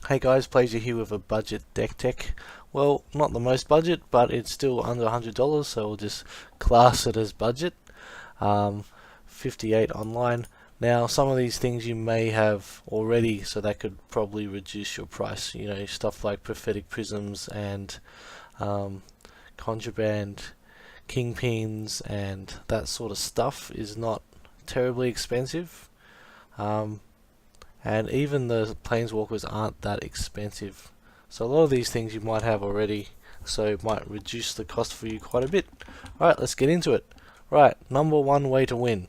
Hey guys, Pleasure here with a budget deck tech. Well, not the most budget, but it's still under $100, so we'll just class it as budget. 58 online. Now, some of these things you may have already, so that could probably reduce your price. You know, stuff like Prophetic Prisms and Contraband, Kingpins, and that sort of stuff is not terribly expensive. And even the planeswalkers aren't that expensive, so a lot of these things you might have already, so it might reduce the cost for you quite a bit. Alright, let's get into it. Right, number one way to win.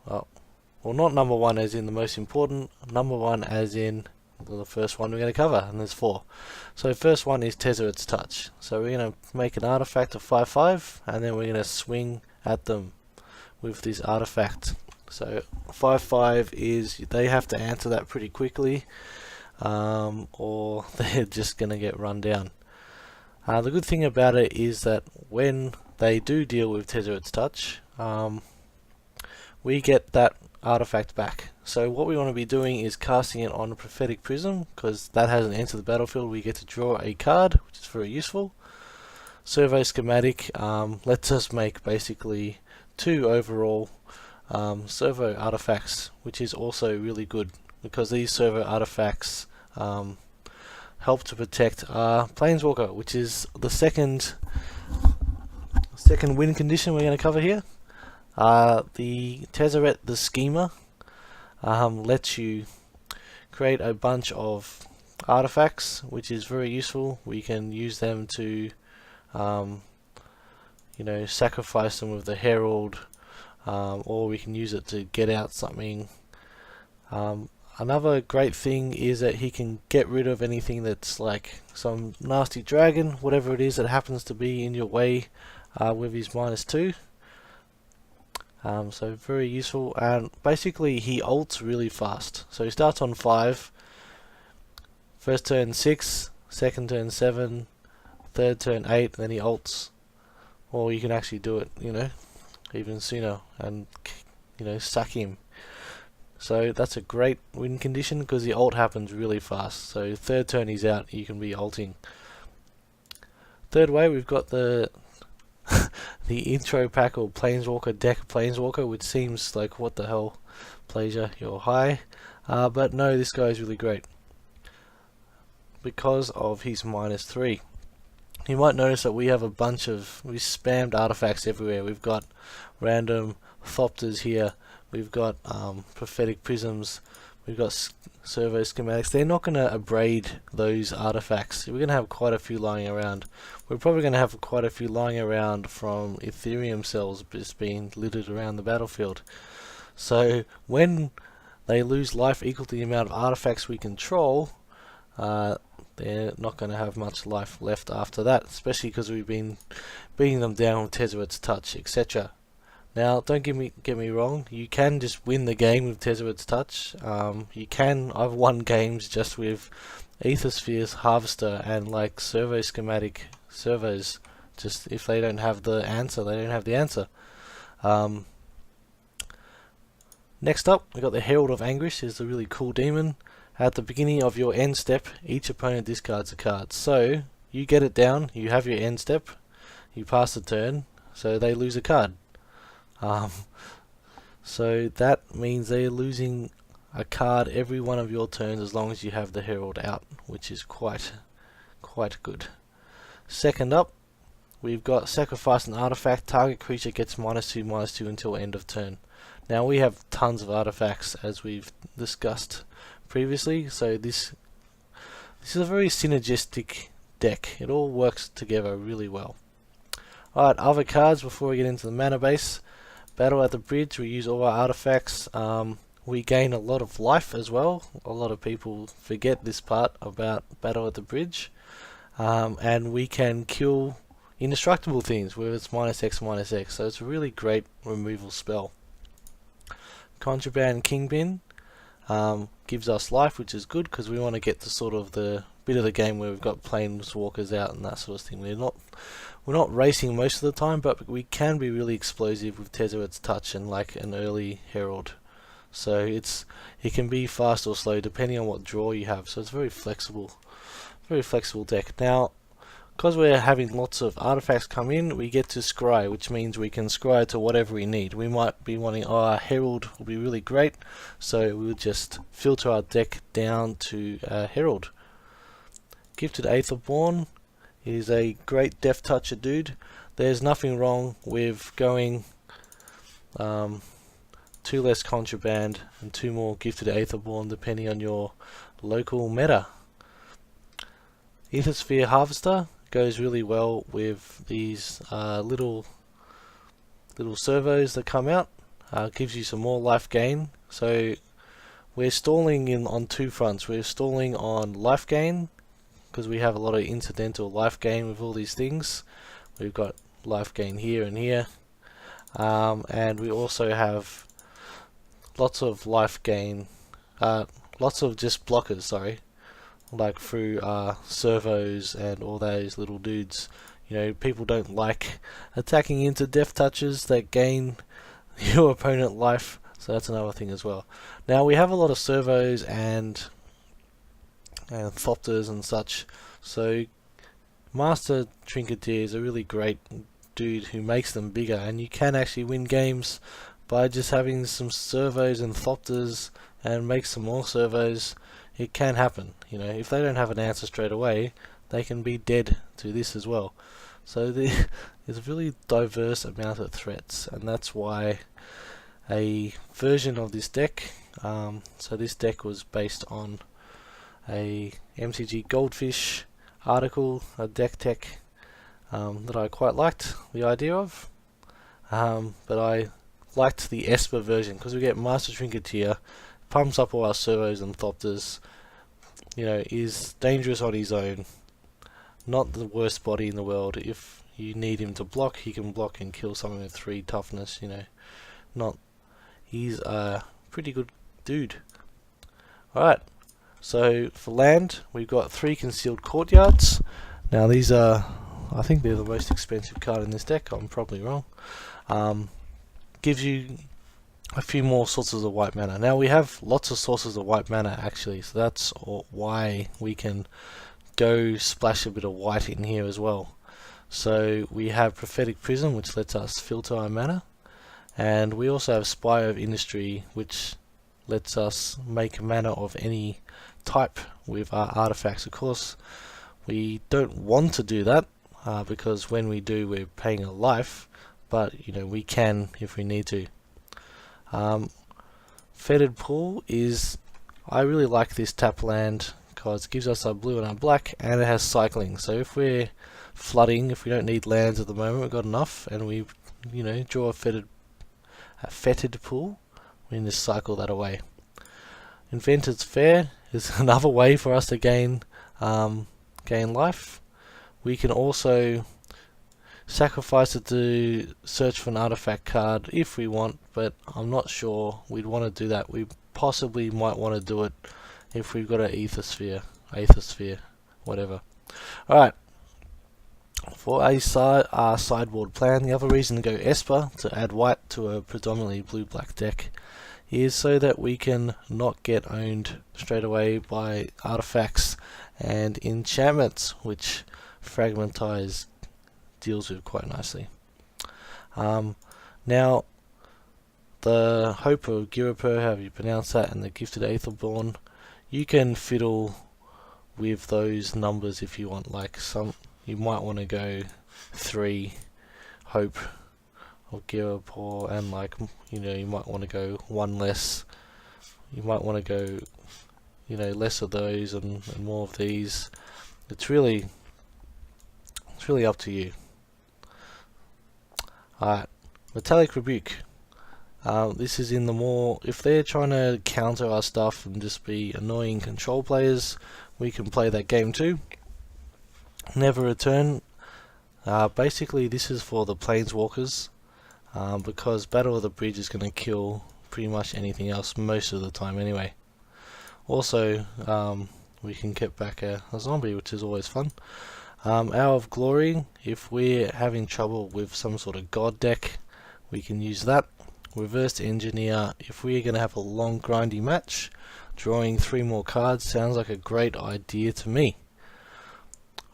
Well, not number one as in the most important, number one as in the first one we're going to cover, and there's four. So first one is Tezzerator's Touch. So we're going to make an artifact of 5/5, and then we're going to swing at them with this artifact. So 5/5 is they have to answer that pretty quickly, or they're just going to get run down. The good thing about it is that when they do deal with Tezzerator's Touch, we get that artifact back. So what we want to be doing is casting it on a Prophetic Prism, because that hasn't entered the battlefield. We get to draw a card, which is very useful. Survey Schematic lets us make basically 2 overall servo artifacts, which is also really good because these servo artifacts help to protect our Planeswalker, which is the second win condition we're going to cover here. The Tezzerator, the Schema, lets you create a bunch of artifacts, which is very useful. We can use them to sacrifice them with the Herald, or we can use it to get out something. Another great thing is that he can get rid of anything that's like some nasty dragon, whatever it is that happens to be in your way with his -2. So very useful, and basically he ults really fast. So he starts on 5, first turn 6, second turn 7, third turn 8, then he ults. Or you can actually do it, even sooner, and sack him. So that's a great win condition because the ult happens really fast. So third turn he's out, you can be ulting. Third way, we've got the the intro pack or Planeswalker deck Planeswalker, which seems like, what the hell, Pleasure, you're high. But no, this guy is really great because of his -3. You might notice that we have a bunch of, we spammed artifacts everywhere. We've got random Thopters here, we've got Prophetic Prisms, we've got Servo Schematics. They're not going to abrade those artifacts. We're going to have quite a few lying around. We're probably going to have quite a few lying around from Ethereum cells just being littered around the battlefield. So when they lose life equal to the amount of artifacts we control, they're not going to have much life left after that, especially because we've been beating them down with Tezzerator's Touch, etc. Now, don't get me wrong, you can just win the game with Tezzerator's Touch. I've won games just with Aethersphere's Harvester and like Servo Schematic servos. Just if they don't have the answer, they don't have the answer. Next up, we got the Herald of Anguish. Is a really cool demon. At the beginning of your end step, each opponent discards a card. So you get it down, you have your end step, you pass the turn, so they lose a card. So that means they're losing a card every one of your turns as long as you have the Herald out, which is quite good. Second up, we've got Sacrifice an Artifact. Target creature gets -2/-2 until end of turn. Now we have tons of artifacts as we've discussed previously, so this is a very synergistic deck. It all works together really well. Alright, other cards before we get into the mana base. Battle at the Bridge, we use all our artifacts. We gain a lot of life as well. A lot of people forget this part about Battle at the Bridge. And we can kill indestructible things, whether it's -X/-X, so it's a really great removal spell. Contraband Kingpin gives us life, which is good because we want to get to sort of the bit of the game where we've got planeswalkers out and that sort of thing. We're not racing most of the time, but we can be really explosive with Tezzerator's Touch and like an early Herald. so it can be fast or slow depending on what draw you have. So it's very flexible deck. Now, because we're having lots of artifacts come in, we get to scry, which means we can scry to whatever we need. We might be wanting, our Herald will be really great, so we'll just filter our deck down to Herald. Gifted Aetherborn is a great Death Toucher dude. There's nothing wrong with going 2 less Contraband and 2 more Gifted Aetherborn depending on your local meta. Ethersphere Harvester goes really well with these little servos that come out. Gives you some more life gain. So we're stalling on 2 fronts. We're stalling on life gain because we have a lot of incidental life gain with all these things. We've got life gain here and here, and we also have lots of life gain, lots of just blockers, sorry, like through servos and all those little dudes. You know, people don't like attacking into death touches that gain your opponent life, so that's another thing as well. Now we have a lot of servos and Thopters and such, so Master Trinketeer is a really great dude who makes them bigger, and you can actually win games by just having some servos and Thopters and make some more servos. It can happen, you know, if they don't have an answer straight away, they can be dead to this as well. So there's a really diverse amount of threats, and that's why a version of this deck, so this deck was based on a MCG Goldfish article, a deck tech that I quite liked the idea of, but I liked the Esper version because we get Master Trinketeer, pumps up all our servos and Thopters, you know, is dangerous on his own, not the worst body in the world. If you need him to block, he can block and kill someone with 3 toughness, you know, he's a pretty good dude. Alright, so for land, we've got 3 Concealed Courtyards. Now these are, I think they're the most expensive card in this deck, I'm probably wrong. Gives you a few more sources of white mana. Now we have lots of sources of white mana actually, so that's why we can go splash a bit of white in here as well. So we have Prophetic Prism, which lets us filter our mana, and we also have Spire of Industry, which lets us make mana of any type with our artifacts. Of course, we don't want to do that because when we do, we're paying a life, but you know, we can if we need to. Fetid Pool is, I really like this tap land because it gives us our blue and our black, and it has cycling. So if we're flooding, if we don't need lands at the moment, we've got enough, and we, you know, draw a fetid pool, we can just cycle that away. Inventor's Fair is another way for us to gain life. We can also sacrifice it to search for an artifact card if we want, but I'm not sure we'd want to do that. We possibly might want to do it if we've got an Aethersphere, whatever. Alright, for a sideboard plan, the other reason to go Esper, to add white to a predominantly blue-black deck, is so that we can not get owned straight away by artifacts and enchantments, which Fragmentize deals with quite nicely. Now, the Hope of Girapur, however you pronounce that, and the Gifted Aetherborn, you can fiddle with those numbers if you want. Like you might want to go 3 Hope of Girapur, and like, you know, you might want to go 1 less. You might want to go, you know, less of those and more of these. It's really up to you. Alright, Metallic Rebuke. This is in the more, if they're trying to counter our stuff and just be annoying control players, we can play that game too. Never Return. Basically this is for the Planeswalkers, because Battle of the Bridge is going to kill pretty much anything else most of the time anyway. Also, we can get back a zombie, which is always fun. Hour of Glory, if we're having trouble with some sort of god deck, we can use that. reverse engineer. If we're going to have a long grindy match, drawing 3 more cards sounds like a great idea to me.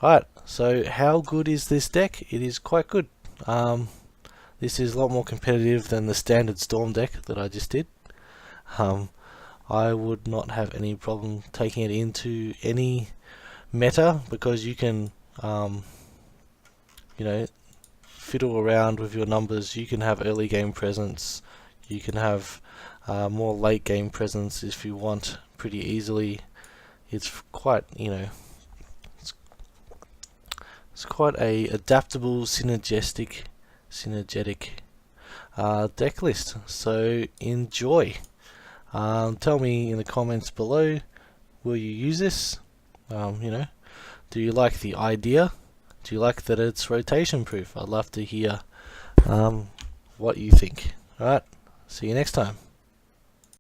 Alright, so how good is this deck? It is quite good. This is a lot more competitive than the standard Storm deck that I just did. I would not have any problem taking it into any meta, because you can you know, fiddle around with your numbers. You can have early game presence, you can have more late game presence if you want, pretty easily. It's quite, you know, it's quite a adaptable, synergetic deck list. So enjoy. Tell me in the comments below, will you use this? You know, do you like the idea? Do you like that it's rotation proof? I'd love to hear what you think. Alright, see you next time.